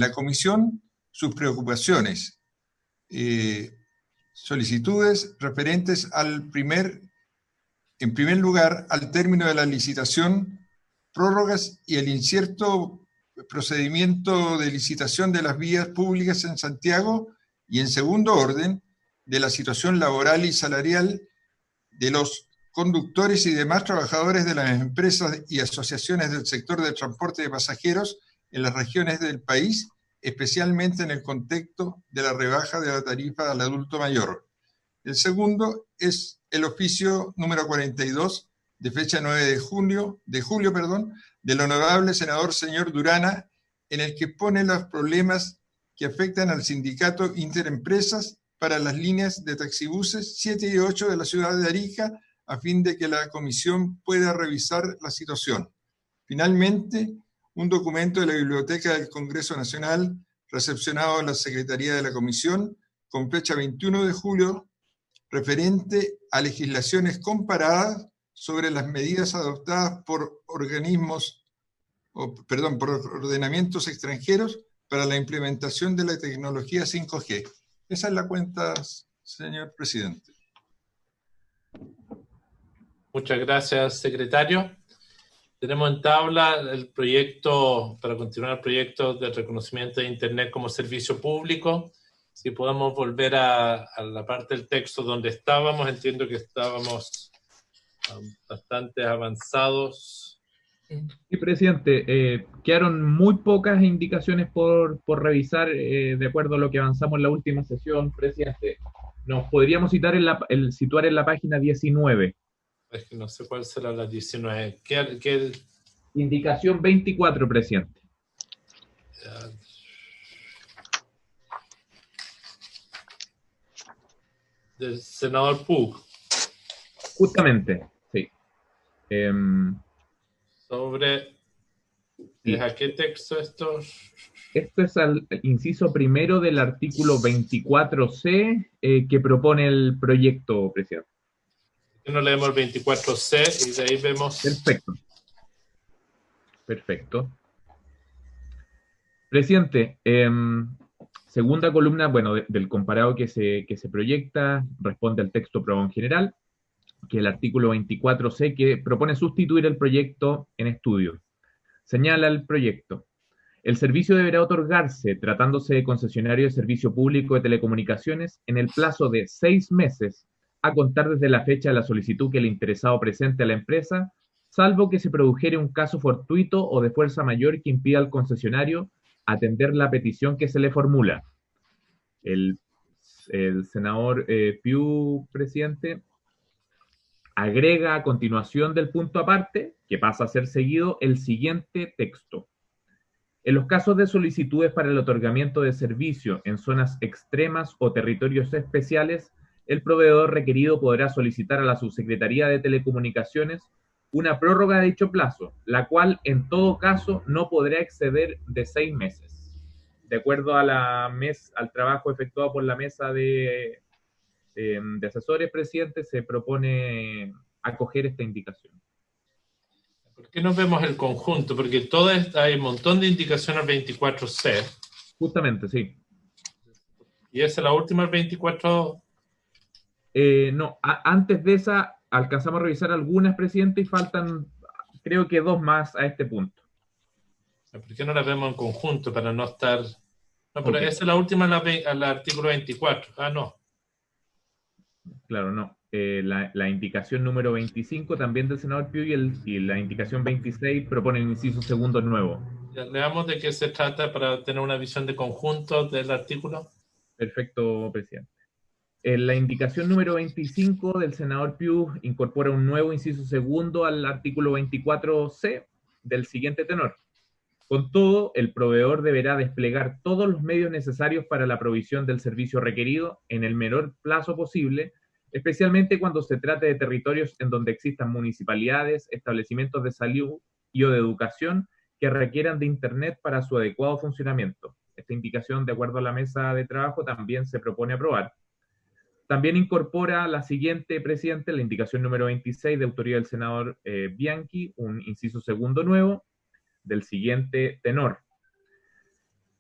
la comisión sus preocupaciones, solicitudes referentes en primer lugar, al término de la licitación, prórrogas y el incierto procedimiento de licitación de las vías públicas en Santiago, y en segundo orden, de la situación laboral y salarial de los conductores y demás trabajadores de las empresas y asociaciones del sector del transporte de pasajeros en las regiones del país, especialmente en el contexto de la rebaja de la tarifa al adulto mayor. El segundo es el oficio número 42, de fecha 9 de julio, del honorable senador señor Durana, en el que pone los problemas que afectan al sindicato Interempresas para las líneas de taxibuses 7 y 8 de la ciudad de Arica, a fin de que la comisión pueda revisar la situación. Finalmente, un documento de la Biblioteca del Congreso Nacional, recepcionado en la Secretaría de la Comisión, con fecha 21 de julio, referente a legislaciones comparadas sobre las medidas adoptadas por ordenamientos extranjeros para la implementación de la tecnología 5G. Esa es la cuenta, señor presidente. Muchas gracias, secretario. Tenemos en tabla el proyecto, para continuar el proyecto de reconocimiento de Internet como servicio público. Si podemos volver a la parte del texto donde estábamos, entiendo que estábamos bastante avanzados. Sí, presidente, quedaron muy pocas indicaciones por revisar de acuerdo a lo que avanzamos en la última sesión, presidente. Nos podríamos situar en la página 19. Es que no sé cuál será la 19. Indicación 24, presidente. Del senador Pug. Justamente, sí. Sobre... Sí. ¿A qué texto esto? Esto es al inciso primero del artículo 24C que propone el proyecto, presidente. No leemos el 24C y de ahí vemos... Perfecto. Perfecto. Presidente, segunda columna, bueno, del comparado que se proyecta, responde al texto aprobado en general, que es el artículo 24C, que propone sustituir el proyecto en estudio. Señala el proyecto: el servicio deberá otorgarse, tratándose de concesionario de servicio público de telecomunicaciones, en el plazo de 6 meses, a contar desde la fecha de la solicitud que el interesado presente a la empresa, salvo que se produjere un caso fortuito o de fuerza mayor que impida al concesionario atender la petición que se le formula. El senador Piu, presidente, agrega a continuación del punto aparte, que pasa a ser seguido, el siguiente texto. En los casos de solicitudes para el otorgamiento de servicio en zonas extremas o territorios especiales, el proveedor requerido podrá solicitar a la Subsecretaría de Telecomunicaciones una prórroga de dicho plazo, la cual en todo caso no podrá exceder de 6 meses. De acuerdo a al trabajo efectuado por la mesa de asesores, presidente, se propone acoger esta indicación. ¿Por qué no vemos el conjunto? Porque hay un montón de indicaciones al 24C. Justamente, sí. ¿Y esa es la última, el 24? No, antes de esa alcanzamos a revisar algunas, presidente, y faltan, creo que 2 más a este punto. ¿Por qué no las vemos en conjunto para no estar...? No, pero Okay. esa es la última al artículo 24. Ah, no. Claro, no. La indicación número 25 también del senador Piu y la indicación 26 proponen el inciso segundo nuevo. Ya, leamos de qué se trata para tener una visión de conjunto del artículo. Perfecto, presidente. La indicación número 25 del senador Piu incorpora un nuevo inciso segundo al artículo 24C del siguiente tenor. Con todo, el proveedor deberá desplegar todos los medios necesarios para la provisión del servicio requerido en el menor plazo posible, especialmente cuando se trate de territorios en donde existan municipalidades, establecimientos de salud y o de educación que requieran de Internet para su adecuado funcionamiento. Esta indicación, de acuerdo a la mesa de trabajo, también se propone aprobar. También incorpora la siguiente, presidente, la indicación número 26 de autoría del senador Bianchi, un inciso segundo nuevo, del siguiente tenor.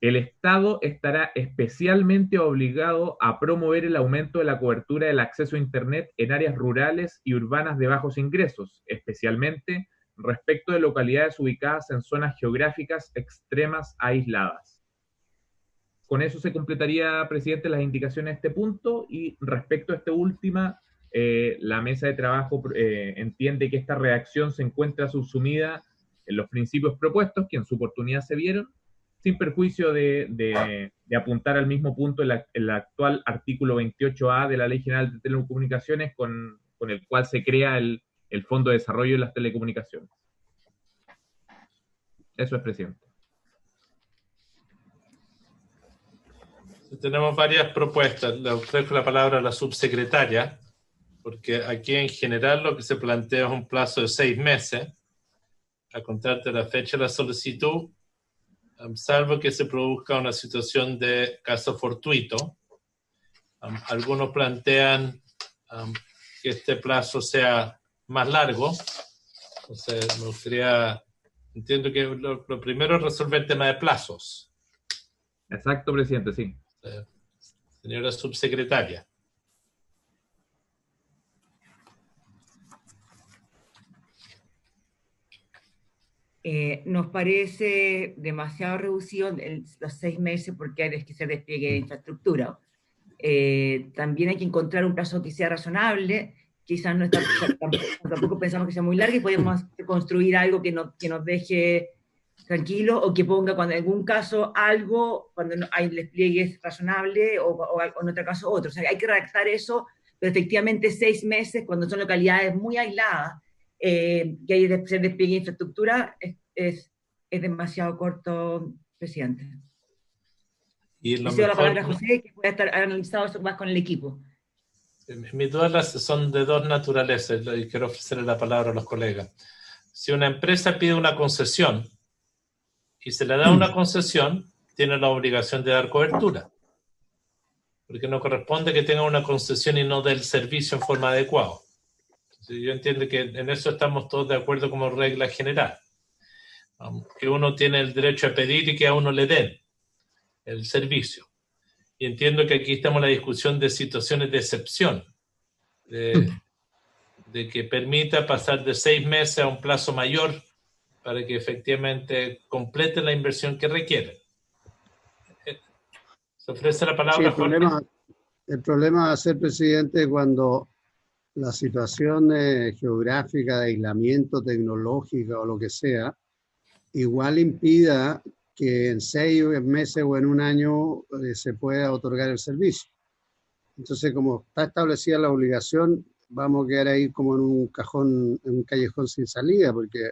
El Estado estará especialmente obligado a promover el aumento de la cobertura del acceso a Internet en áreas rurales y urbanas de bajos ingresos, especialmente respecto de localidades ubicadas en zonas geográficas extremas aisladas. Con eso se completaría, presidente, las indicaciones de este punto, y respecto a esta última, la mesa de trabajo entiende que esta redacción se encuentra subsumida en los principios propuestos, que en su oportunidad se vieron, sin perjuicio de apuntar al mismo punto el actual artículo 28A de la Ley General de Telecomunicaciones, con el cual se crea el Fondo de Desarrollo de las Telecomunicaciones. Eso es, presidente. Tenemos varias propuestas. Le ofrezco la palabra a la subsecretaria, porque aquí en general lo que se plantea es un plazo de 6 meses, a contar de la fecha de la solicitud, salvo que se produzca una situación de caso fortuito. Algunos plantean que este plazo sea más largo. Entonces, me gustaría, entiendo que lo primero es resolver el tema de plazos. Exacto, presidente, sí. Señora subsecretaria. Nos parece demasiado reducido los 6 meses porque hay que hacer despliegue de infraestructura. También hay que encontrar un plazo que sea razonable. Quizás no está, tampoco pensamos que sea muy largo y podemos construir algo que nos deje tranquilo, o que ponga, cuando en algún caso algo, cuando no hay despliegue razonable, o en otro caso otro. O sea, hay que redactar eso, pero efectivamente 6 meses, cuando son localidades muy aisladas, que hay que hacer despliegue de infraestructura, es demasiado corto, presidente. Y lo mejor, la palabra a no, José, que pueda estar analizado eso más con el equipo. Mis dudas son de dos naturalezas y quiero ofrecerle la palabra a los colegas. Si una empresa pide una concesión y se le da una concesión, tiene la obligación de dar cobertura, porque no corresponde que tenga una concesión y no dé el servicio en forma adecuada. Entonces, yo entiendo que en eso estamos todos de acuerdo como regla general, que uno tiene el derecho a pedir y que a uno le den el servicio. Y entiendo que aquí estamos en la discusión de situaciones de excepción, de que permita pasar de 6 meses a un plazo mayor para que efectivamente complete la inversión que requiere. ¿Se ofrece la palabra, sí, el problema va a ser, presidente, cuando la situación geográfica de aislamiento tecnológico o lo que sea, igual impida que en 6 meses o en un año se pueda otorgar el servicio. Entonces, como está establecida la obligación, vamos a quedar ahí como en un cajón, en un callejón sin salida, porque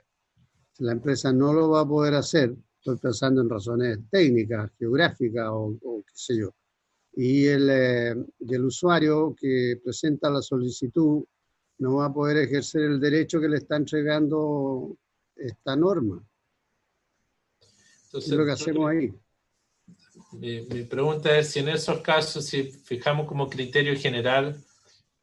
la empresa no lo va a poder hacer. Estoy pensando en razones técnicas, geográficas o qué sé yo. Y el usuario que presenta la solicitud no va a poder ejercer el derecho que le está entregando esta norma. Entonces, es lo que hacemos ahí. Mi pregunta es si en esos casos, si fijamos como criterio general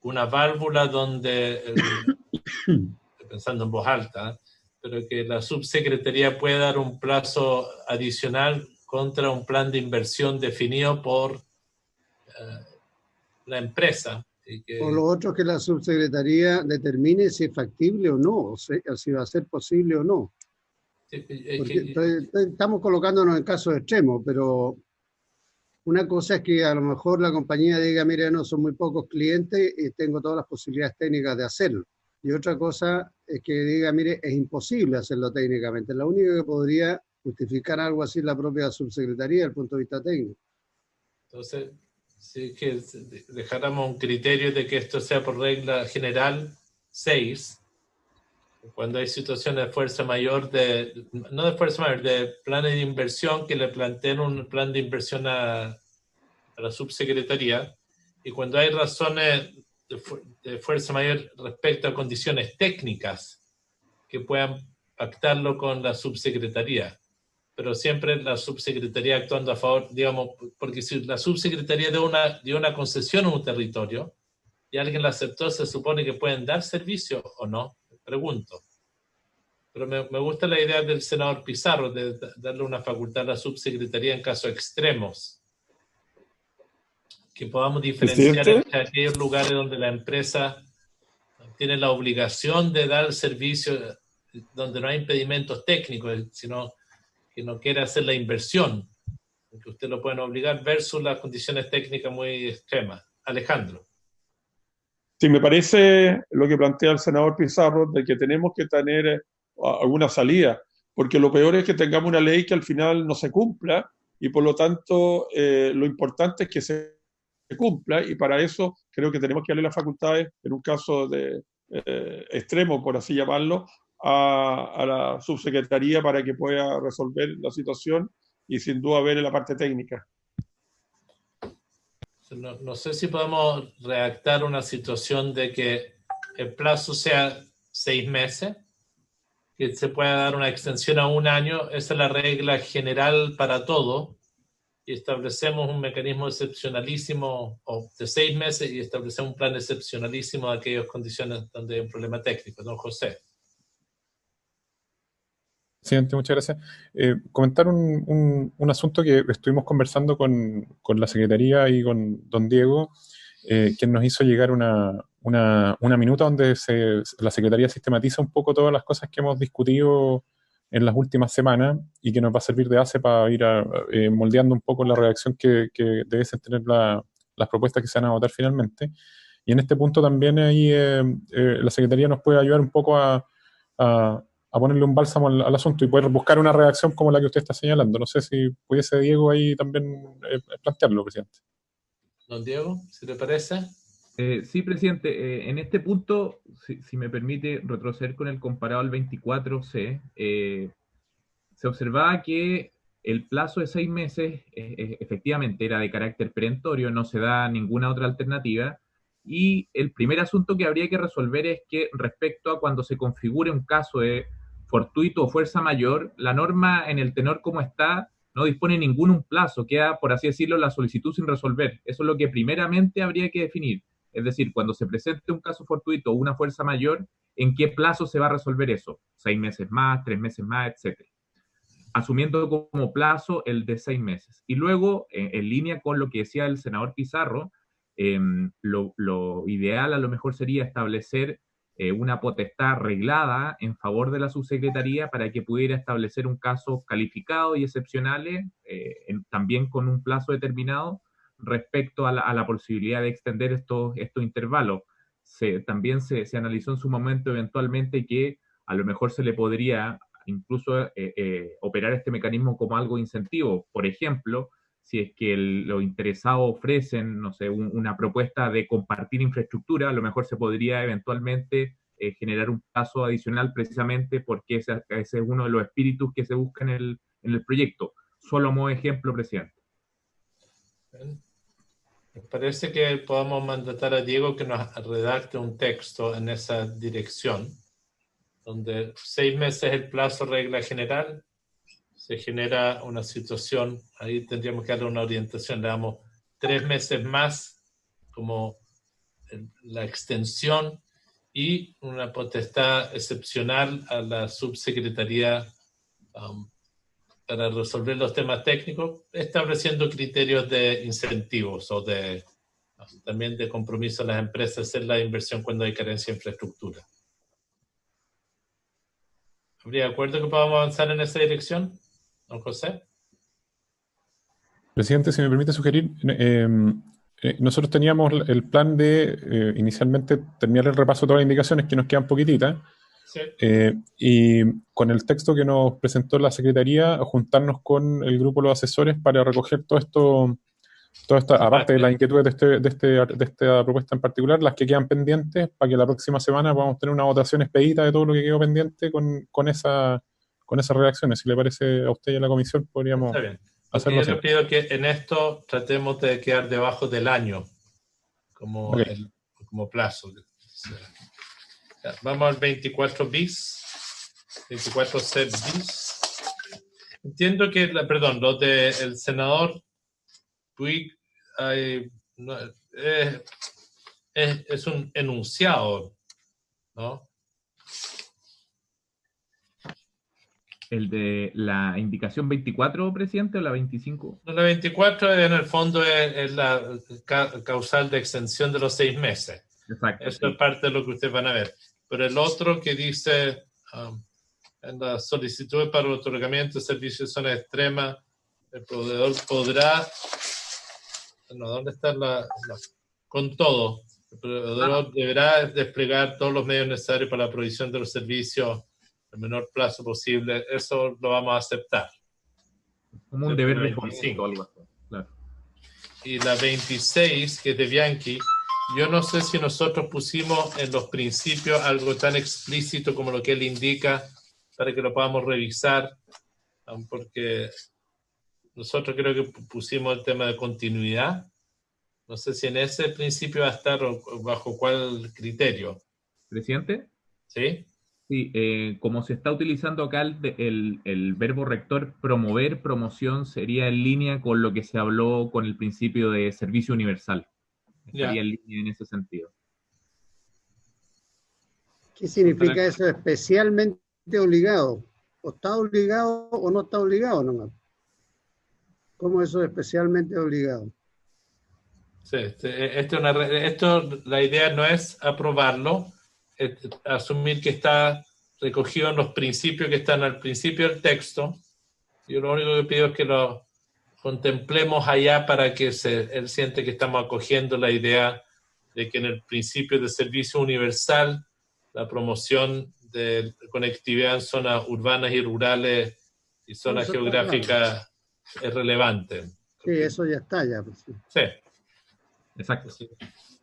una válvula donde, estoy pensando en voz alta, pero que la subsecretaría puede dar un plazo adicional contra un plan de inversión definido por la empresa. O lo otro es que la subsecretaría determine si es factible o no, o si va a ser posible o no. Estamos colocándonos en casos extremos, pero una cosa es que a lo mejor la compañía diga, mire, no, son muy pocos clientes y tengo todas las posibilidades técnicas de hacerlo. Y otra cosa es que diga, mire, es imposible hacerlo técnicamente. La única que podría justificar algo así es la propia subsecretaría desde el punto de vista técnico. Entonces, si es que dejáramos un criterio de que esto sea por regla general 6, cuando hay situaciones de fuerza mayor, no de fuerza mayor, de planes de inversión que le planteen un plan de inversión a la subsecretaría, y cuando hay razones de fuerza mayor respecto a condiciones técnicas que puedan pactarlo con la subsecretaría, pero siempre la subsecretaría actuando a favor, digamos, porque si la subsecretaría dio una concesión a un territorio y alguien la aceptó, ¿se supone que pueden dar servicio o no? Pregunto. Pero me gusta la idea del senador Pizarro de darle una facultad a la subsecretaría en casos extremos. Que podamos diferenciar entre aquellos lugares donde la empresa tiene la obligación de dar servicio, donde no hay impedimentos técnicos, sino que no quiere hacer la inversión, que usted lo pueden obligar, versus las condiciones técnicas muy extremas. Alejandro. Sí, me parece lo que plantea el senador Pizarro, de que tenemos que tener alguna salida, porque lo peor es que tengamos una ley que al final no se cumpla, y por lo tanto lo importante es que se cumpla, y para eso creo que tenemos que darle las facultades, en un caso de extremo, por así llamarlo, a la subsecretaría para que pueda resolver la situación y sin duda ver en la parte técnica. No sé si podemos redactar una situación de que el plazo sea 6 meses, que se pueda dar una extensión a 1 año. Esa es la regla general para todo, y establecemos un mecanismo excepcionalísimo de 6 meses y establecemos un plan excepcionalísimo de aquellas condiciones donde hay un problema técnico. Don José. Presidente, muchas gracias. Comentar un asunto que estuvimos conversando con la Secretaría y con don Diego, quien nos hizo llegar una minuta donde la Secretaría sistematiza un poco todas las cosas que hemos discutido en las últimas semanas y que nos va a servir de base para ir moldeando un poco la redacción que deben tener las propuestas que se van a votar finalmente. Y en este punto también ahí la Secretaría nos puede ayudar un poco a ponerle un bálsamo al asunto y poder buscar una redacción como la que usted está señalando. No sé si pudiese Diego ahí también plantearlo, presidente. Don Diego, ¿si le parece? Sí, presidente. En este punto, si me permite retroceder con el comparado al 24C, se observaba que el plazo de 6 meses efectivamente era de carácter perentorio, no se da ninguna otra alternativa, y el primer asunto que habría que resolver es que respecto a cuando se configure un caso de fortuito o fuerza mayor, la norma en el tenor como está no dispone ningún plazo, queda, por así decirlo, la solicitud sin resolver. Eso es lo que primeramente habría que definir. Es decir, cuando se presente un caso fortuito o una fuerza mayor, ¿en qué plazo se va a resolver eso? 6 meses más, 3 meses más, etcétera. Asumiendo como plazo el de 6 meses. Y luego, en línea con lo que decía el senador Pizarro, lo ideal a lo mejor sería establecer una potestad reglada en favor de la subsecretaría para que pudiera establecer un caso calificado y excepcionales, también con un plazo determinado respecto a la posibilidad de extender estos intervalos. También se analizó en su momento eventualmente que a lo mejor se le podría incluso operar este mecanismo como algo incentivo. Por ejemplo, si es que los interesados ofrecen, no sé, una propuesta de compartir infraestructura, a lo mejor se podría eventualmente generar un plazo adicional precisamente porque ese es uno de los espíritus que se busca en el proyecto. Solo como ejemplo, presidente. Me parece que podemos mandatar a Diego que nos redacte un texto en esa dirección, donde 6 meses es el plazo regla general. Se genera una situación, ahí tendríamos que darle una orientación, le damos 3 meses más como la extensión y una potestad excepcional a la subsecretaría para resolver los temas técnicos, estableciendo criterios de incentivos o también de compromiso a las empresas a hacer la inversión cuando hay carencia de infraestructura. ¿Habría de acuerdo que podamos avanzar en esa dirección, don José? Presidente, si me permite sugerir, nosotros teníamos el plan de inicialmente terminar el repaso de todas las indicaciones, que nos quedan poquititas, Sí. Y con el texto que nos presentó la Secretaría, juntarnos con el grupo de los asesores para recoger todo esto, aparte de las inquietudes de esta propuesta en particular, las que quedan pendientes, para que la próxima semana podamos tener una votación expedita de todo lo que quedó pendiente con esas redacciones. Si le parece a usted y a la comisión, podríamos hacerlo así. Yo le pido que en esto tratemos de quedar debajo del año como plazo. Vamos al 24 bis, 24C bis. Entiendo que, lo del senador Puig es un enunciado, ¿no? ¿El de la indicación 24, presidente, o la 25? La 24 en el fondo es la causal de extensión de los 6 meses. Exacto. Eso es parte de lo que ustedes van a ver. Pero el otro que dice en la solicitud para el otorgamiento de servicios de zona extrema, el proveedor podrá, bueno, ¿dónde está con todo? El proveedor deberá desplegar todos los medios necesarios para la provisión de los servicios en el menor plazo posible. Eso lo vamos a aceptar. Como un deber de político, algo así. Claro. Y la 26, que es de Bianchi, yo no sé si nosotros pusimos en los principios algo tan explícito como lo que él indica para que lo podamos revisar, porque nosotros creo que pusimos el tema de continuidad. No sé si en ese principio va a estar o bajo cuál criterio. ¿Presidente? ¿Sí? Sí, como se está utilizando acá el verbo rector, promover, promoción, sería en línea con lo que se habló con el principio de servicio universal. Estaría en línea en ese sentido. ¿Qué significa eso? Especialmente obligado. ¿O está obligado o no está obligado nomás? ¿Cómo eso es especialmente obligado? Sí, la idea no es aprobarlo, es asumir que está recogido en los principios que están al principio del texto. Yo lo único que pido es que lo contemplemos allá para que él siente que estamos acogiendo la idea de que en el principio de servicio universal la promoción de conectividad en zonas urbanas y rurales y zonas geográficas es relevante. Sí, eso ya está ya. Pues, sí. Sí. Exacto. Sí.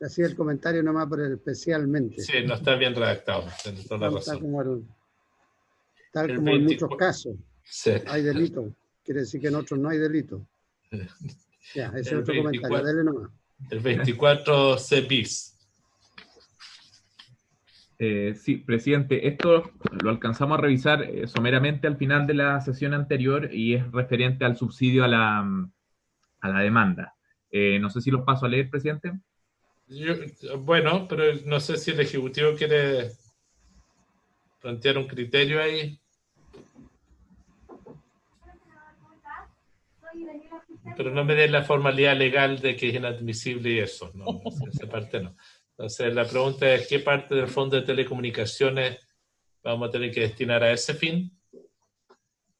Hacía el comentario nomás por el especialmente. Sí, no está bien redactado, tiene toda la razón. Tal como en muchos casos. Sí. Hay delito. Quiere decir que en otros no hay delito. Ya, ese es otro comentario. Dele nomás. El 24 C bis. Sí, presidente, esto lo alcanzamos a revisar someramente al final de la sesión anterior y es referente al subsidio a la demanda. No sé si los paso a leer, presidente. Bueno, pero no sé si el Ejecutivo quiere plantear un criterio ahí. Pero no me den la formalidad legal de que es inadmisible y eso. No, esa parte no. Entonces, la pregunta es, ¿qué parte del Fondo de Telecomunicaciones vamos a tener que destinar a ese fin?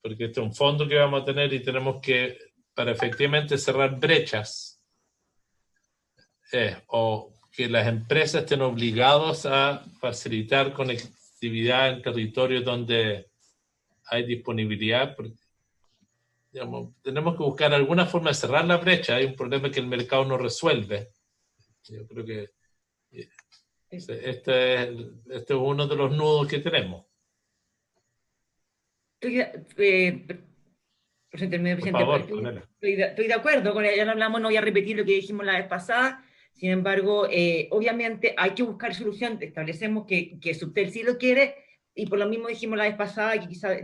Porque este es un fondo que vamos a tener y tenemos que, para efectivamente cerrar brechas, o que las empresas estén obligadas a facilitar conectividad en territorios donde hay disponibilidad. Porque, digamos, tenemos que buscar alguna forma de cerrar la brecha. Hay un problema que el mercado no resuelve. Yo creo que este es uno de los nudos que tenemos. Estoy de acuerdo con ella, ya lo hablamos, no voy a repetir lo que dijimos la vez pasada. Sin embargo, obviamente hay que buscar solución. Establecemos que Subtel sí lo quiere, y por lo mismo dijimos la vez pasada que quizás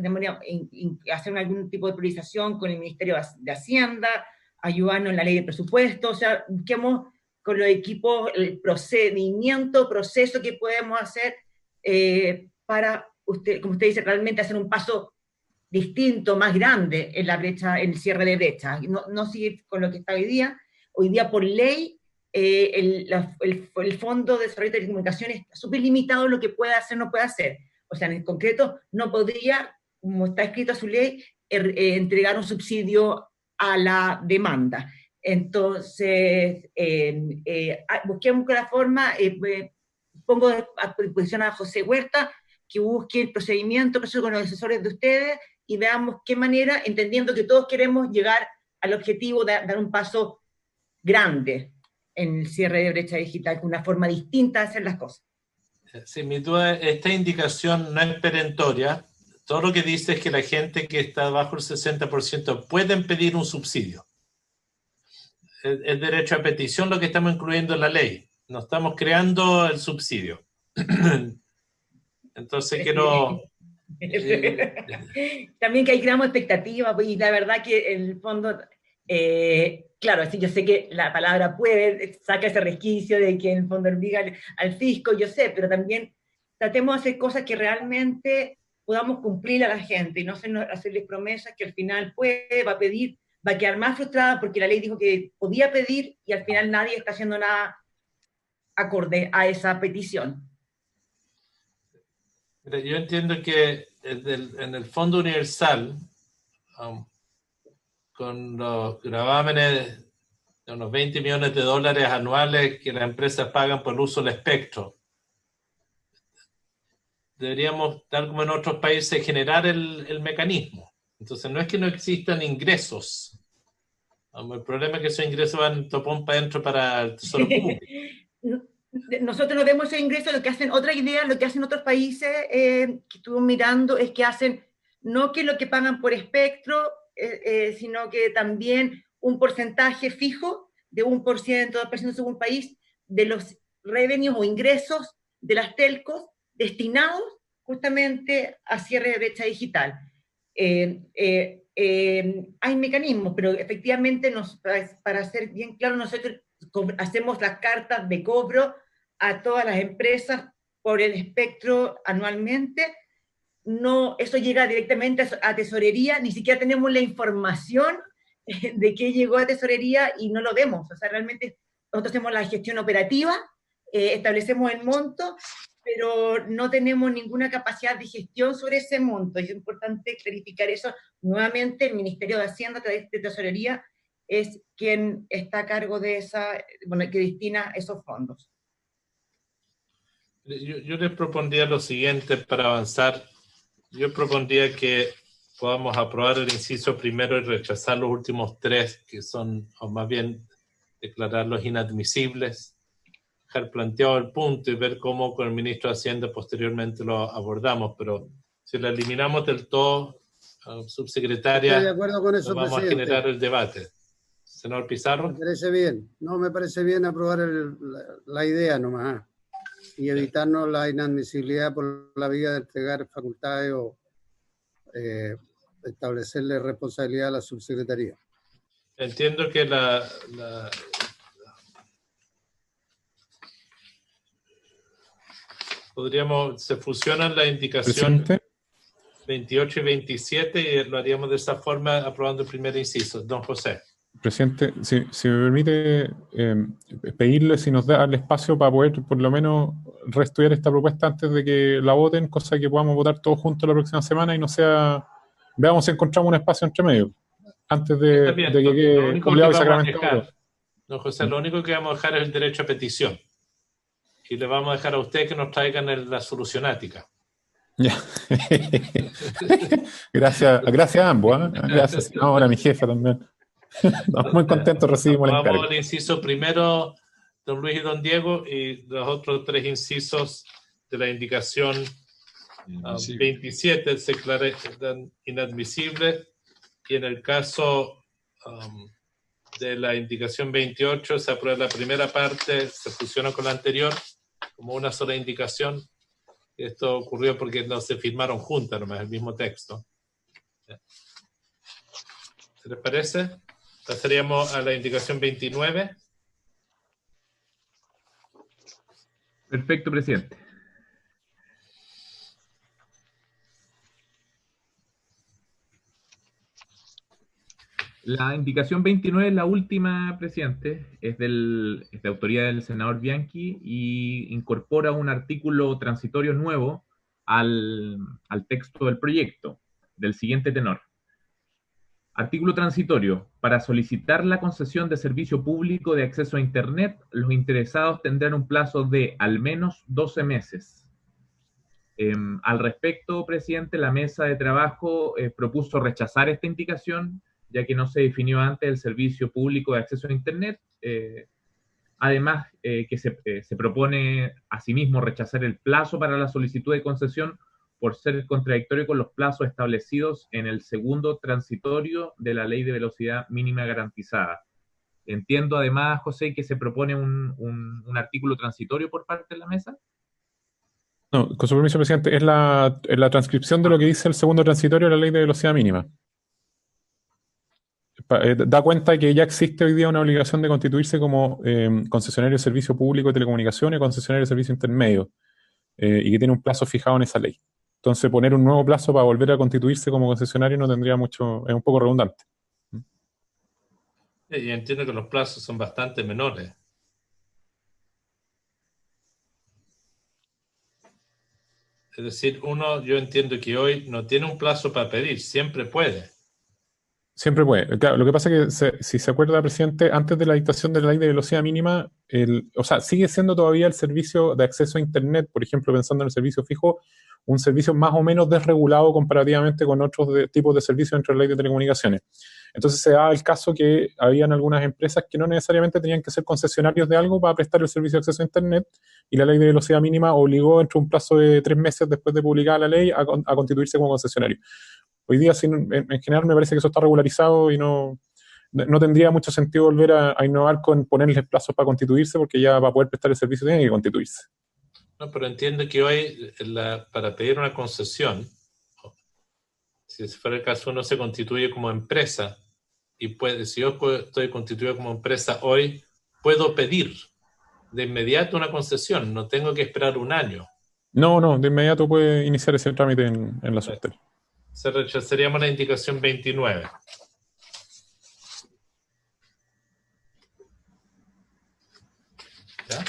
hacer algún tipo de priorización con el Ministerio de Hacienda, ayudarnos en la ley de presupuesto, o sea, busquemos con los equipos el proceso que podemos hacer para, como usted dice, realmente hacer un paso distinto, más grande en la brecha, en el cierre de brechas, no seguir con lo que está hoy día. Hoy día, por ley, el Fondo de Desarrollo de Telecomunicaciones está súper limitado en lo que puede hacer, no puede hacer. O sea, en concreto, no podría, como está escrito a su ley, entregar un subsidio a la demanda. Entonces, busquemos la forma, pongo a disposición a José Huerta, que busque el procedimiento con los asesores de ustedes y veamos qué manera, entendiendo que todos queremos llegar al objetivo de dar un paso grande en el cierre de brecha digital, con una forma distinta de hacer las cosas. Sin mi duda, esta indicación no es perentoria. Todo lo que dice es que la gente que está bajo el 60% pueden pedir un subsidio. Es derecho a petición lo que estamos incluyendo en la ley. No estamos creando el subsidio. Entonces quiero... También que ahí creamos expectativas, y la verdad que en el fondo, claro, sí, yo sé que la palabra puede, saca ese resquicio de que en el fondo obliga al fisco, yo sé, pero también tratemos de hacer cosas que realmente podamos cumplir a la gente y no hacerles promesas que al final va a pedir, va a quedar más frustrada porque la ley dijo que podía pedir y al final nadie está haciendo nada acorde a esa petición. Mira, yo entiendo que en el Fondo Universal, con los gravámenes de unos 20 millones de dólares anuales que las empresas pagan por el uso del espectro, deberíamos, tal como en otros países, generar el mecanismo. Entonces, no es que no existan ingresos. El problema es que esos ingresos van topón para adentro para el tesoro público. Nosotros no vemos ese ingreso, lo que hacen, otra idea, lo que hacen otros países que estuve mirando es que hacen, no que lo que pagan por espectro, sino que también un porcentaje fijo de 1%, 2% según país, de los revenues o ingresos de las telcos destinados justamente a cierre de brecha digital. Hay mecanismos, pero efectivamente, para ser bien claro, nosotros hacemos las cartas de cobro a todas las empresas por el espectro anualmente. No, eso llega directamente a tesorería, ni siquiera tenemos la información de qué llegó a tesorería y no lo vemos. O sea, realmente nosotros hacemos la gestión operativa, establecemos el monto, pero no tenemos ninguna capacidad de gestión sobre ese monto. Es importante clarificar eso. Nuevamente, el Ministerio de Hacienda, a través de Tesorería, es quien está a cargo de que destina esos fondos. Yo les propondría lo siguiente para avanzar. Yo propondría que podamos aprobar el inciso primero y rechazar los últimos 3, que son, o más bien declararlos inadmisibles, dejar planteado el punto y ver cómo con el ministro de Hacienda posteriormente lo abordamos, pero si lo eliminamos del todo, subsecretaria, estoy de acuerdo con eso, vamos presidente. a generar el debate. Senador Pizarro. Me parece bien. No, me parece bien aprobar la idea nomás y evitarnos la inadmisibilidad por la vía de entregar facultades o establecerle responsabilidad a la subsecretaría. Entiendo que se fusionan la indicación Presidente. 28 y 27 y lo haríamos de esa forma aprobando el primer inciso. Don José. Presidente, si me permite pedirle si nos da el espacio para poder por lo menos reestudiar esta propuesta antes de que la voten, cosa que podamos votar todos juntos la próxima semana y no sea... Veamos si encontramos un espacio entre medio, antes de que quede obligado y sacramentado. Don José, lo único que vamos a dejar es el derecho a petición. Y le vamos a dejar a usted que nos traigan la solucionática. Ya. Gracias a ambos. Gracias. Ahora mi jefa también. Estamos muy contentos, recibimos el encargo. Vamos al inciso primero, don Luis y don Diego, y los otros 3 incisos de la indicación 27 se declara inadmisible, y en el caso de la indicación 28 se aprueba la primera parte, se fusiona con la anterior como una sola indicación. Esto ocurrió porque no se firmaron juntas, nomás el mismo texto. ¿Se les parece? Pasaríamos a la indicación 29. Perfecto, presidente. La indicación 29 es la última, presidente, es de autoría del senador Bianchi y incorpora un artículo transitorio nuevo al texto del proyecto, del siguiente tenor. Artículo transitorio. Para solicitar la concesión de servicio público de acceso a Internet, los interesados tendrán un plazo de al menos 12 meses. Al respecto, presidente, la mesa de trabajo propuso rechazar esta indicación, ya que no se definió antes el servicio público de acceso a Internet. Además, que se propone asimismo rechazar el plazo para la solicitud de concesión por ser contradictorio con los plazos establecidos en el segundo transitorio de la Ley de Velocidad Mínima Garantizada. Entiendo además, José, que se propone un artículo transitorio por parte de la mesa. No, con su permiso, presidente, es la transcripción de lo que dice el segundo transitorio de la Ley de Velocidad Mínima. Da cuenta que ya existe hoy día una obligación de constituirse como concesionario de servicio público de telecomunicaciones, concesionario de servicio intermedio, y que tiene un plazo fijado en esa ley. Entonces, poner un nuevo plazo para volver a constituirse como concesionario no tendría mucho, es un poco redundante. Y entiendo que los plazos son bastante menores. Es decir, yo entiendo que hoy no tiene un plazo para pedir, siempre puede. Siempre puede. Claro, lo que pasa es que, si se acuerda, presidente, antes de la dictación de la ley de velocidad mínima, o sea, sigue siendo todavía el servicio de acceso a Internet, por ejemplo, pensando en el servicio fijo, un servicio más o menos desregulado comparativamente con otros tipos de servicios dentro de la ley de telecomunicaciones. Entonces se da el caso que habían algunas empresas que no necesariamente tenían que ser concesionarios de algo para prestar el servicio de acceso a Internet, y la ley de velocidad mínima obligó, entre un plazo de 3 meses después de publicada la ley, a constituirse como concesionario. Hoy día, en general, me parece que eso está regularizado y no tendría mucho sentido volver a innovar con ponerles plazos para constituirse, porque ya para poder prestar el servicio tienen que constituirse. No, pero entiendo que hoy, para pedir una concesión, si fuera el caso, uno se constituye como empresa y si yo estoy constituido como empresa hoy, puedo pedir de inmediato una concesión, no tengo que esperar un año. No, de inmediato puede iniciar ese trámite en la SUSTEL. Rechazaríamos la indicación 29. ¿Ya?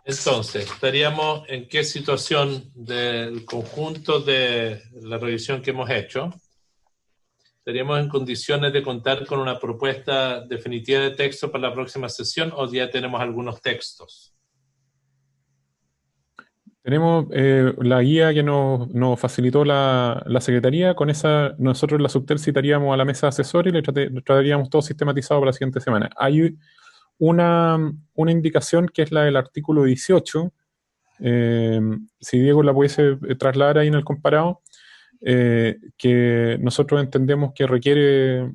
Entonces, ¿estaríamos en qué situación del conjunto de la revisión que hemos hecho? ¿Estaríamos en condiciones de contar con una propuesta definitiva de texto para la próxima sesión o ya tenemos algunos textos? Tenemos la guía que nos facilitó la Secretaría. Con esa, nosotros en la SUSTEL citaríamos a la mesa de asesores y le trataríamos todo sistematizado para la siguiente semana. Hay una indicación que es la del artículo 18, si Diego la pudiese trasladar ahí en el comparado, que nosotros entendemos que requiere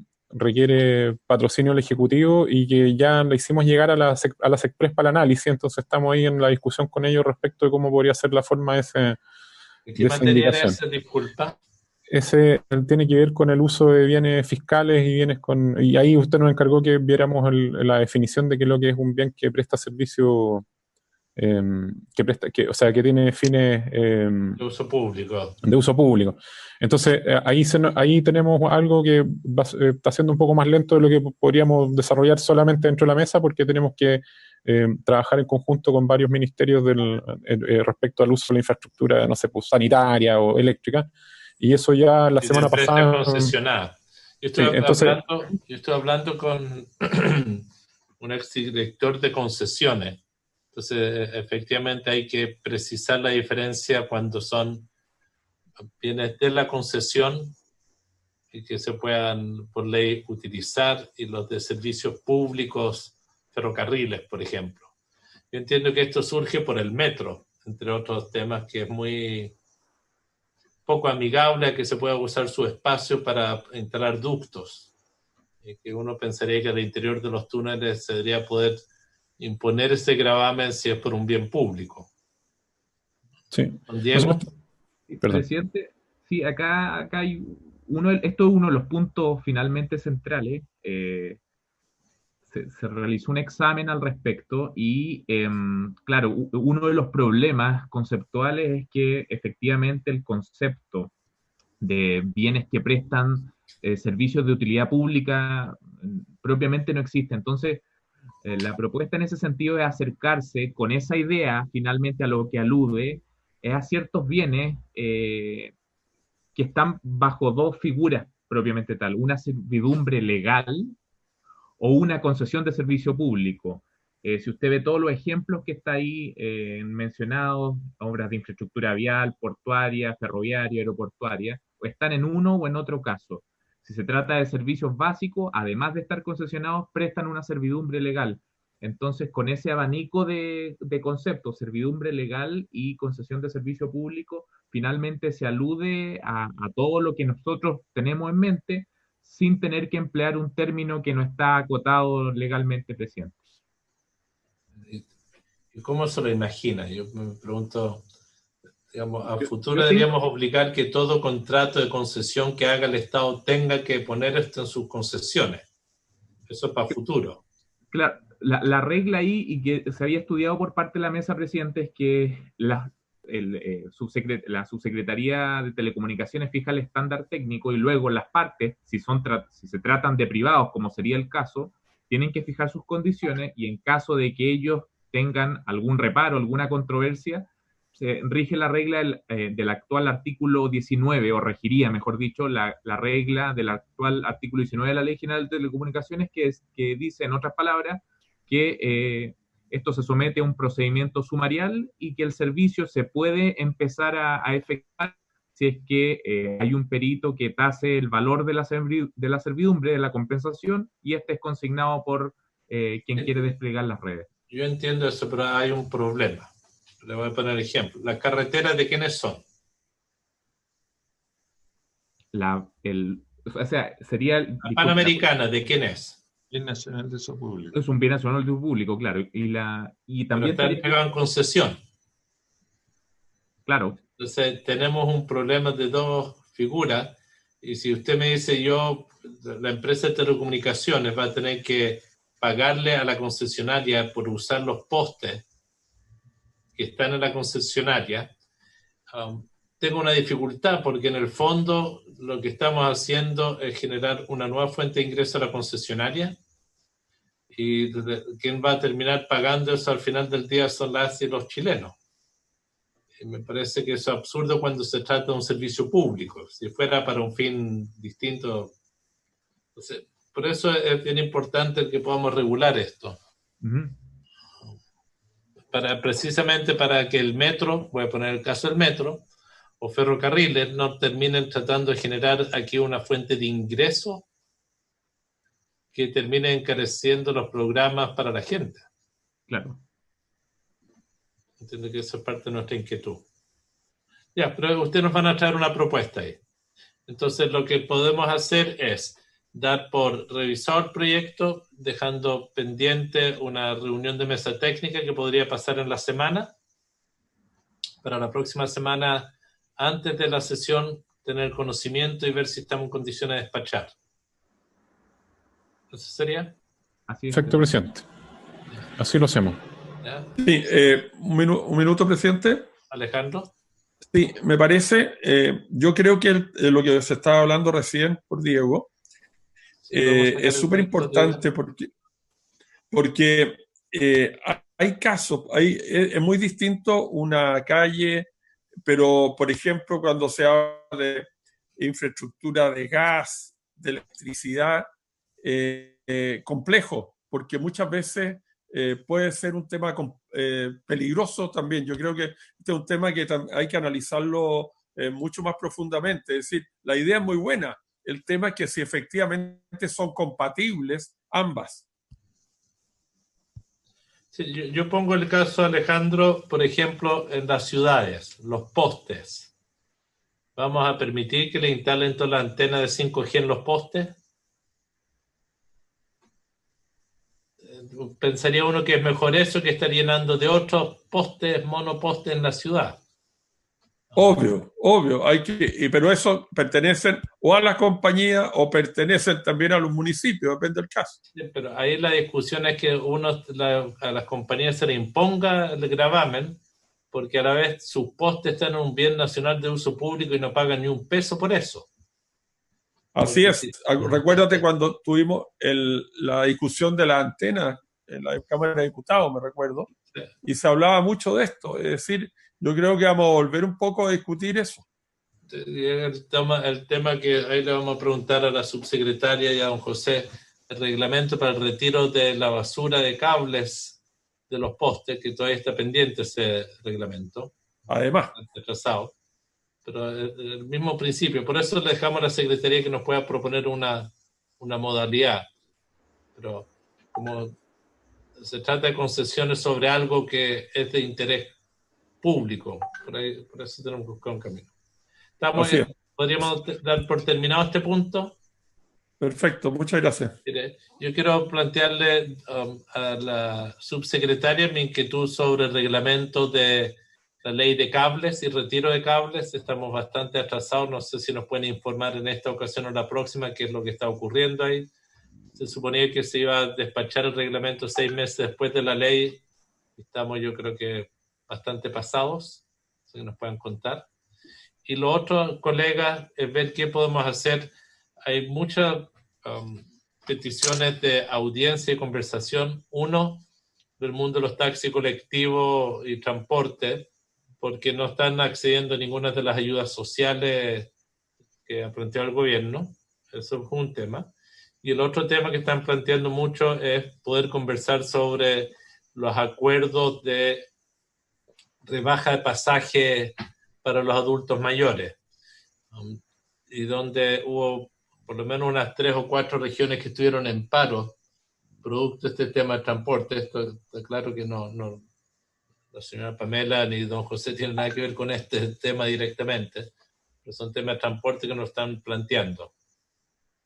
patrocinio del Ejecutivo y que ya le hicimos llegar a las Express para el análisis. Entonces estamos ahí en la discusión con ellos respecto de cómo podría ser la forma de esa indicación. Esa disculpa? Ese tiene que ver con el uso de bienes fiscales y ahí usted nos encargó que viéramos la definición de qué es lo que es un bien que presta servicio, o sea, que tiene fines de uso público. Entonces, ahí tenemos algo que está siendo un poco más lento de lo que podríamos desarrollar solamente dentro de la mesa, porque tenemos que trabajar en conjunto con varios ministerios respecto al uso de la infraestructura, no sé, pues, sanitaria o eléctrica, y eso ya la semana pasada... Concesionada. Yo estoy hablando con un exdirector de concesiones. Entonces, efectivamente hay que precisar la diferencia cuando son bienes de la concesión y que se puedan, por ley, utilizar, y los de servicios públicos, ferrocarriles, por ejemplo. Yo entiendo que esto surge por el metro, entre otros temas, que es muy poco amigable a que se pueda usar su espacio para instalar ductos. Y que uno pensaría que al interior de los túneles se debería poder imponer ese gravamen si es por un bien público. Sí. Diego. Presidente, sí, acá hay esto es uno de los puntos finalmente centrales. Se realizó un examen al respecto y, claro, uno de los problemas conceptuales es que efectivamente el concepto de bienes que prestan servicios de utilidad pública propiamente no existe. Entonces, la propuesta en ese sentido es acercarse con esa idea, finalmente a lo que alude, es a ciertos bienes que están bajo dos figuras propiamente tal, una servidumbre legal o una concesión de servicio público. Si usted ve todos los ejemplos que está ahí mencionados, obras de infraestructura vial, portuaria, ferroviaria, aeroportuaria, están en uno o en otro caso. Si se trata de servicios básicos, además de estar concesionados, prestan una servidumbre legal. Entonces, con ese abanico de conceptos, servidumbre legal y concesión de servicio público, finalmente se alude a todo lo que nosotros tenemos en mente, sin tener que emplear un término que no está acotado legalmente, presidente. ¿Y cómo se lo imagina? Yo me pregunto, digamos, a futuro deberíamos obligar que todo contrato de concesión que haga el Estado tenga que poner esto en sus concesiones. Eso es para futuro. Claro, la regla ahí, y que se había estudiado por parte de la mesa, presidente, es que la subsecretaría de Telecomunicaciones fija el estándar técnico y luego las partes, si se tratan de privados, como sería el caso, tienen que fijar sus condiciones y en caso de que ellos tengan algún reparo, alguna controversia, se rige la regla del actual artículo 19, o regiría, mejor dicho, la regla del actual artículo 19 de la Ley General de Telecomunicaciones, que dice, en otras palabras, que esto se somete a un procedimiento sumarial y que el servicio se puede empezar a efectuar si es que hay un perito que tase el valor de la servidumbre, de la compensación, y este es consignado por quien quiere desplegar las redes. Yo entiendo eso, pero hay un problema. Le voy a poner ejemplo. ¿Las carreteras de quiénes son? O sea, sería... La Panamericana, ¿de quién es? Bien nacional de uso público. Es un bien nacional de uso público, claro. Y también pero está pegado en concesión. Claro. Entonces, tenemos un problema de dos figuras. Y si usted me dice, la empresa de telecomunicaciones va a tener que pagarle a la concesionaria por usar los postes que están en la concesionaria, tengo una dificultad porque en el fondo lo que estamos haciendo es generar una nueva fuente de ingreso a la concesionaria y quien va a terminar pagando eso al final del día son las y los chilenos. Y me parece que eso es absurdo cuando se trata de un servicio público. Si fuera para un fin distinto. Entonces, por eso es bien importante que podamos regular esto. Uh-huh. Precisamente para que el metro, voy a poner el caso del metro, o ferrocarriles no terminen tratando de generar aquí una fuente de ingreso que termine encareciendo los programas para la gente. Claro. Entiendo que eso es parte de nuestra inquietud. Ya, pero ustedes nos van a traer una propuesta ahí. Entonces, lo que podemos hacer es dar por revisado el proyecto, dejando pendiente una reunión de mesa técnica que podría pasar en la semana, para la próxima semana, antes de la sesión, tener conocimiento y ver si estamos en condiciones de despachar. ¿Eso sería? Así es. Perfecto, presidente. Así lo hacemos. ¿Ya? Sí, un minuto, presidente. Alejandro. Sí, me parece, yo creo que lo que se estaba hablando recién por Diego, es súper importante porque hay casos, es muy distinto una calle, pero por ejemplo cuando se habla de infraestructura de gas, de electricidad, complejo, porque muchas veces puede ser un tema peligroso también. Yo creo que este es un tema que hay que analizarlo mucho más profundamente. Es decir, la idea es muy buena. El tema es que si efectivamente son compatibles ambas. Sí, yo pongo el caso, Alejandro, por ejemplo, en las ciudades, los postes. ¿Vamos a permitir que le instalen toda la antena de 5G en los postes? Pensaría uno que es mejor eso que estar llenando de otros postes, monopostes en la ciudad. Obvio, pero eso pertenecen o a la compañía o pertenecen también a los municipios, depende del caso. Sí, pero ahí la discusión es que a las compañías se le imponga el gravamen, porque a la vez sus postes están en un bien nacional de uso público y no pagan ni un peso por eso. Así es. Recuérdate cuando tuvimos la discusión de la antena en la Cámara de Diputados, me recuerdo, Sí. Y se hablaba mucho de esto. Es decir, yo creo que vamos a volver un poco a discutir eso. El tema que ahí le vamos a preguntar a la subsecretaria y a don José, el reglamento para el retiro de la basura de cables de los postes, que todavía está pendiente ese reglamento. Además. Retrasado. Pero el mismo principio. Por eso le dejamos a la Secretaría que nos pueda proponer una modalidad. Pero como se trata de concesiones sobre algo que es de interés público, por eso tenemos que buscar un camino. ¿Podríamos dar por terminado este punto? Perfecto, muchas gracias. Mire, yo quiero plantearle a la subsecretaria mi inquietud sobre el reglamento de la ley de cables y retiro de cables. Estamos bastante atrasados, no sé si nos pueden informar en esta ocasión o la próxima qué es lo que está ocurriendo ahí. Se suponía que se iba a despachar el reglamento 6 meses después de la ley. Estamos, yo creo que, bastante pasados. que nos puedan contar. Y lo otro, colegas, es ver qué podemos hacer. Hay muchas peticiones de audiencia y conversación. Uno, del mundo de los taxis colectivos y transporte, porque no están accediendo a ninguna de las ayudas sociales que ha planteado el gobierno. Eso es un tema. Y el otro tema que están planteando mucho es poder conversar sobre los acuerdos de rebaja de pasaje para los adultos mayores, y donde hubo por lo menos unas 3 o 4 regiones que estuvieron en paro producto de este tema de transporte. Esto está claro que no la señora Pamela ni don José tienen nada que ver con este tema directamente, pero son temas de transporte que nos están planteando.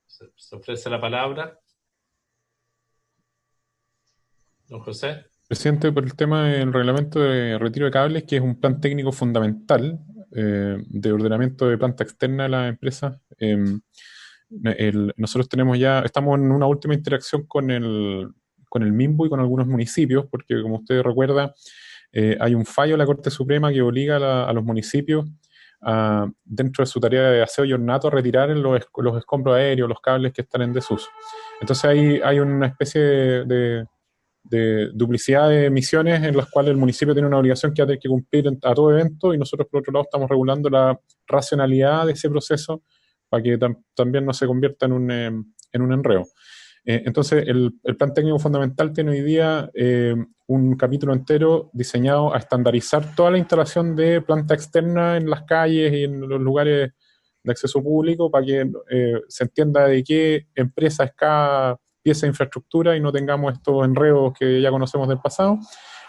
Se ofrece la palabra. Don José. Presidente, por el tema del reglamento de retiro de cables, que es un plan técnico fundamental de ordenamiento de planta externa de la empresa. Nosotros estamos en una última interacción con el MIMBU y con algunos municipios, porque como usted recuerda, hay un fallo de la Corte Suprema que obliga a los municipios dentro de su tarea de aseo y ornato a retirar los escombros aéreos, los cables que están en desuso. Entonces hay una especie de duplicidad de misiones en las cuales el municipio tiene una obligación que va a tener que cumplir a todo evento, y nosotros por otro lado estamos regulando la racionalidad de ese proceso para que también no se convierta en un enredo. Entonces el plan técnico fundamental tiene hoy día un capítulo entero diseñado a estandarizar toda la instalación de planta externa en las calles y en los lugares de acceso público, para que se entienda de qué empresa es cada pieza de infraestructura y no tengamos estos enredos que ya conocemos del pasado.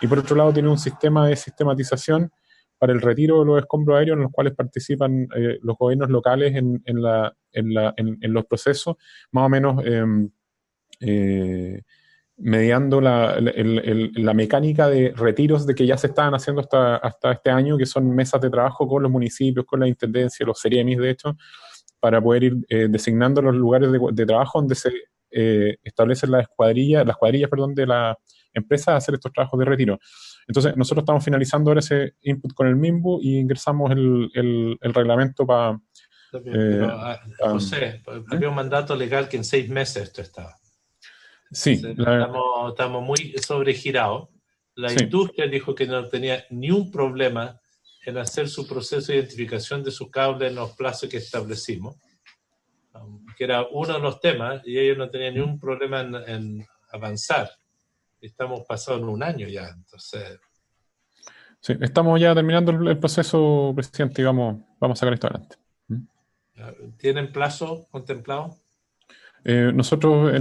Y por otro lado tiene un sistema de sistematización para el retiro de los escombros aéreos, en los cuales participan los gobiernos locales en los procesos, más o menos mediando la mecánica de retiros de que ya se estaban haciendo hasta este año, que son mesas de trabajo con los municipios, con la intendencia, los CEREMIS, de hecho, para poder ir designando los lugares de trabajo donde se establecen las cuadrillas de la empresa a hacer estos trabajos de retiro. Entonces, nosotros estamos finalizando ahora ese input con el MIMBU y ingresamos el reglamento para... José, había un mandato legal que en 6 meses esto estaba. Sí. Estamos muy sobregirados. La industria dijo que no tenía ni un problema en hacer su proceso de identificación de sus cables en los plazos que establecimos, que era uno de los temas, y ellos no tenían ningún problema en avanzar. Estamos pasando 1 año ya, entonces... Sí, estamos ya terminando el proceso, presidente, y vamos a sacar esto adelante. ¿Tienen plazo contemplado? Nosotros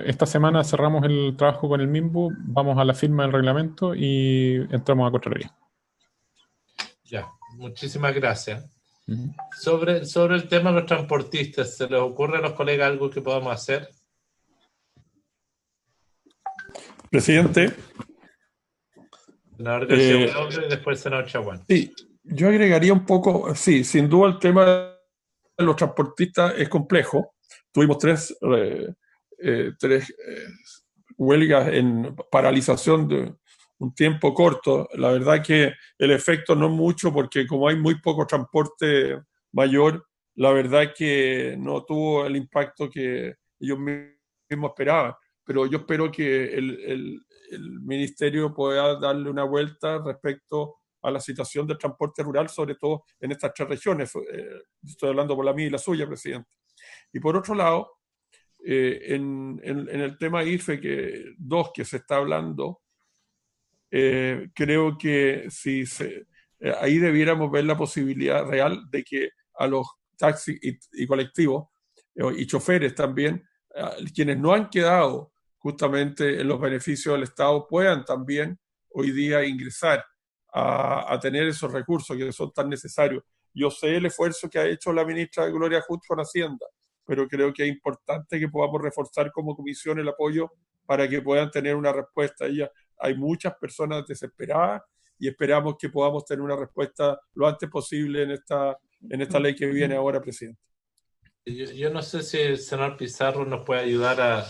esta semana cerramos el trabajo con el MIMBU, vamos a la firma del reglamento y entramos a Contraloría. Ya, muchísimas gracias. Sobre el tema de los transportistas, ¿se les ocurre a los colegas algo que podamos hacer? Presidente. Senador García Huidobro y después el senador Chaguán. Sí, yo agregaría un poco, sí, sin duda el tema de los transportistas es complejo. Tuvimos 3 huelgas en paralización de un tiempo corto. La verdad que el efecto no es mucho, porque como hay muy poco transporte mayor, la verdad que no tuvo el impacto que ellos mismos esperaban. Pero yo espero que el ministerio pueda darle una vuelta respecto a la situación del transporte rural, sobre todo en estas 3 regiones. Estoy hablando por la mía y la suya, presidente. Y por otro lado, en el tema IFE 2 que se está hablando, creo que ahí debiéramos ver la posibilidad real de que a los taxis y colectivos y choferes también, quienes no han quedado justamente en los beneficios del Estado, puedan también hoy día ingresar a tener esos recursos que son tan necesarios. Yo sé el esfuerzo que ha hecho la ministra Gloria Hood con Hacienda, pero creo que es importante que podamos reforzar como comisión el apoyo para que puedan tener una respuesta. Hay muchas personas desesperadas y esperamos que podamos tener una respuesta lo antes posible en esta ley que viene ahora, presidente. Yo no sé si el senador Pizarro nos puede ayudar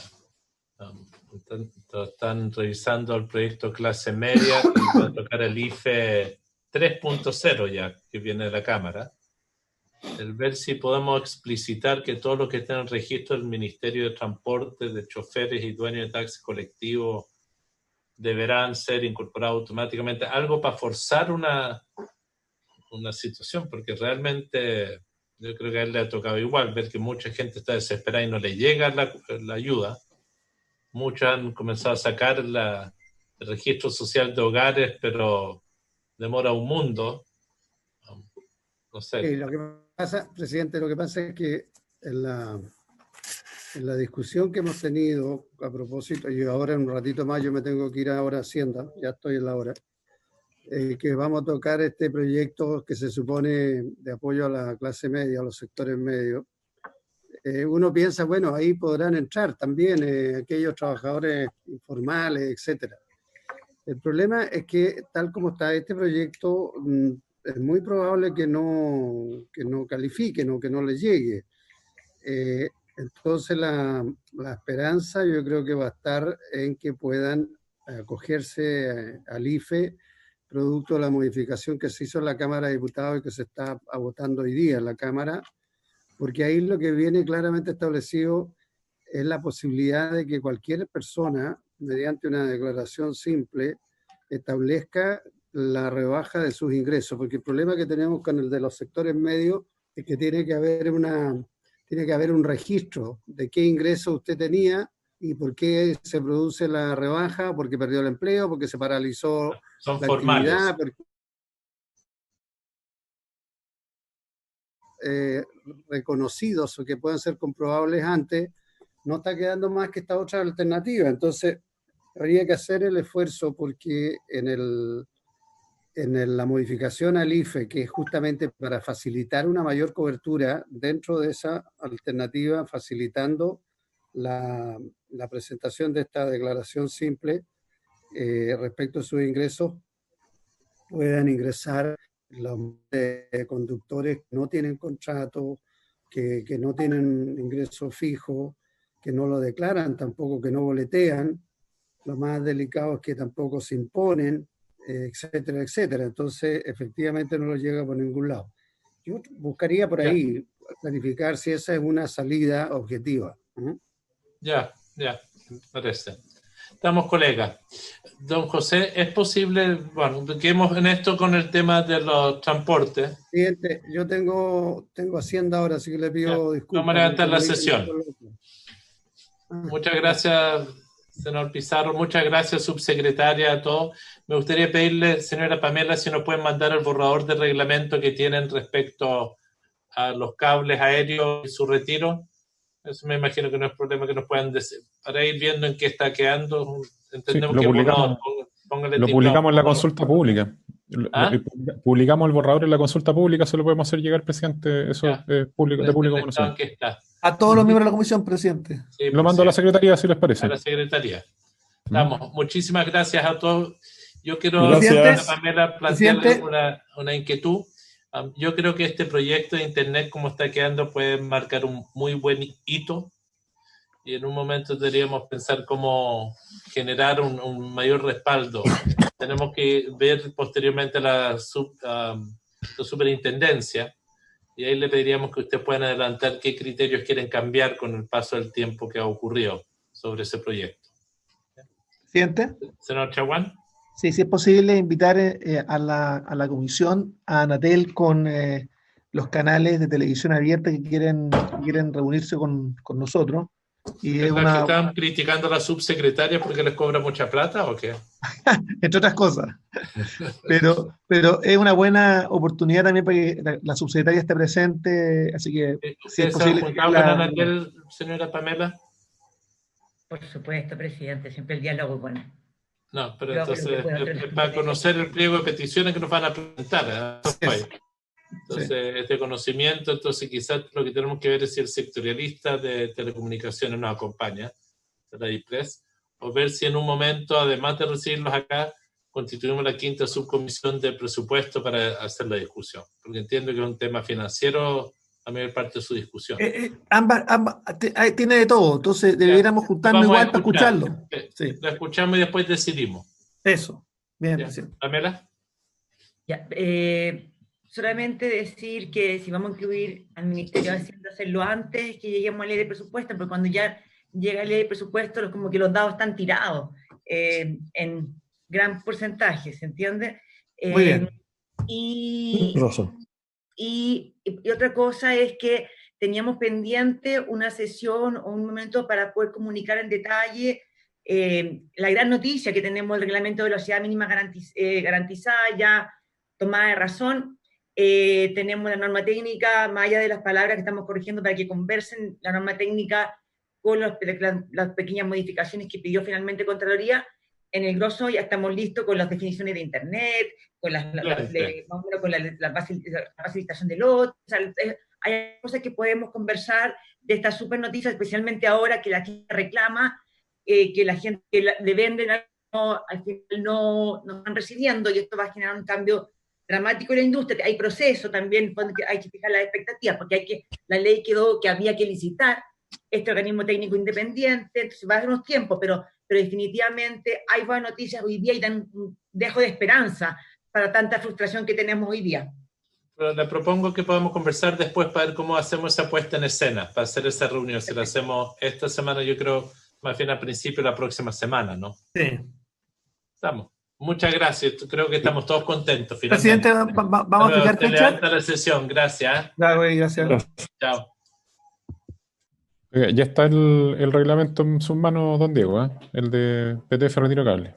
están revisando el proyecto clase media y van a tocar el IFE 3.0 ya, que viene de la Cámara, el ver si podemos explicitar que todos los que estén en registro del Ministerio de Transporte, de choferes y dueños de taxis colectivos, deberán ser incorporados automáticamente, algo para forzar una situación, porque realmente yo creo que a él le ha tocado igual, ver que mucha gente está desesperada y no le llega la ayuda. Muchos han comenzado a sacar el registro social de hogares, pero demora un mundo. No sé. Lo que pasa, presidente, lo que pasa es que en la discusión que hemos tenido a propósito, y ahora en un ratito más yo me tengo que ir ahora a Hacienda, ya estoy en la hora, que vamos a tocar este proyecto que se supone de apoyo a la clase media, a los sectores medios. Uno piensa, bueno, ahí podrán entrar también aquellos trabajadores informales, etcétera. El problema es que tal como está este proyecto, es muy probable que no califiquen o que no les llegue. Entonces la esperanza yo creo que va a estar en que puedan acogerse al IFE producto de la modificación que se hizo en la Cámara de Diputados y que se está votando hoy día en la Cámara, porque ahí lo que viene claramente establecido es la posibilidad de que cualquier persona, mediante una declaración simple, establezca la rebaja de sus ingresos, porque el problema que tenemos con el de los sectores medios es que tiene que haber un registro de qué ingreso usted tenía y por qué se produce la rebaja, porque perdió el empleo, porque se paralizó Son la formales. actividad. Reconocidos o que puedan ser comprobables antes, no está quedando más que esta otra alternativa. Entonces, habría que hacer el esfuerzo porque en la modificación al IFE, que es justamente para facilitar una mayor cobertura dentro de esa alternativa, facilitando la presentación de esta declaración simple respecto a sus ingresos, puedan ingresar los conductores que no tienen contrato, que no tienen ingreso fijo, que no lo declaran, tampoco que no boletean, lo más delicado es que tampoco se imponen, etcétera, etcétera. Entonces, efectivamente no lo llega por ningún lado. Yo buscaría por ahí clarificar si esa es una salida objetiva. Ya, me parece. Estamos, colegas. Don José, ¿es posible, bueno, quedemos en esto con el tema de los transportes? Siguiente, yo tengo Hacienda ahora, así que le pido disculpas. Vamos a levantar la sesión. Muchas gracias, senador Pizarro. Muchas gracias, subsecretaria, a todos. Me gustaría pedirle, señora Pamela, si nos pueden mandar el borrador de reglamento que tienen respecto a los cables aéreos y su retiro. Eso me imagino que no es problema que nos puedan decir. Para ir viendo en qué está quedando, entendemos que lo publicamos en la consulta pública. Publicamos el borrador en la consulta pública, se lo podemos hacer llegar, presidente. Eso es público, de público conocimiento. A todos los miembros de la comisión, presidente. Sí, lo mando a la secretaría, si les parece. A la secretaría. Vamos, muchísimas gracias a todos. Yo quiero, Pamela, plantearle una inquietud. Yo creo que este proyecto de Internet, como está quedando, puede marcar un muy buen hito y en un momento deberíamos pensar cómo generar un mayor respaldo. Tenemos que ver posteriormente la superintendencia y ahí le pediríamos que ustedes puedan adelantar qué criterios quieren cambiar con el paso del tiempo que ha ocurrido sobre ese proyecto. Presidente. Senador Chaguán. Sí, si es posible invitar a la comisión, a Anatel, con los canales de televisión abierta que quieren reunirse con nosotros. Y ¿Es que están criticando a la subsecretaria porque les cobra mucha plata o qué? Entre otras cosas. Pero es una buena oportunidad también para que la subsecretaria esté presente, así que si es posible. ¿Se han juntado con Anatel, señora Pamela? Por supuesto, presidente, siempre el diálogo es bueno. No, pero entonces para conocer el pliego de peticiones que nos van a presentar. Entonces, este conocimiento, entonces quizás lo que tenemos que ver es si el sectorialista de telecomunicaciones nos acompaña, de la DIPRES, o ver si en un momento, además de recibirlos acá, constituimos la quinta subcomisión de presupuesto para hacer la discusión. Porque entiendo que es un tema financiero la mayor parte de su discusión. Ambas tiene de todo, entonces deberíamos juntarnos igual para escucharlo. Sí. La escuchamos y después decidimos. Eso. Bien, Pamela. Ya, solamente decir que si vamos a incluir al Ministerio de Hacienda, hacerlo antes que lleguemos a la ley de presupuesto, porque cuando ya llega la ley de presupuesto, como que los dados están tirados en gran porcentaje, ¿se entiende? Muy bien. Y otra cosa es que teníamos pendiente una sesión o un momento para poder comunicar en detalle la gran noticia que tenemos, el reglamento de velocidad mínima garantizada, ya tomada de razón. Tenemos la norma técnica, más allá de las palabras que estamos corrigiendo para que conversen la norma técnica con las pequeñas modificaciones que pidió finalmente Contraloría. En el grosso ya estamos listos con las definiciones de Internet, con con la facilitación de lotes. O sea, hay cosas que podemos conversar de esta super noticia, especialmente ahora que la gente reclama que la gente que le venden al final no están recibiendo, y esto va a generar un cambio dramático en la industria. Hay proceso también, hay que fijar las expectativas, porque la ley quedó que había que licitar este organismo técnico independiente, entonces va a ser unos tiempos, pero definitivamente hay buenas noticias hoy día y dan un dejo de esperanza para tanta frustración que tenemos hoy día. Pero le propongo que podamos conversar después para ver cómo hacemos esa puesta en escena, para hacer esa reunión. Si la hacemos esta semana, yo creo, más bien al principio de la próxima semana, ¿no? Sí. Estamos. Muchas gracias. Creo que estamos todos contentos. Finalmente. Presidente, vamos a fijar fecha. Levanta la sesión. Gracias. Gracias. Chao. Ya está el reglamento en sus manos, don Diego, ¿eh? El de PTF Retiro Cable.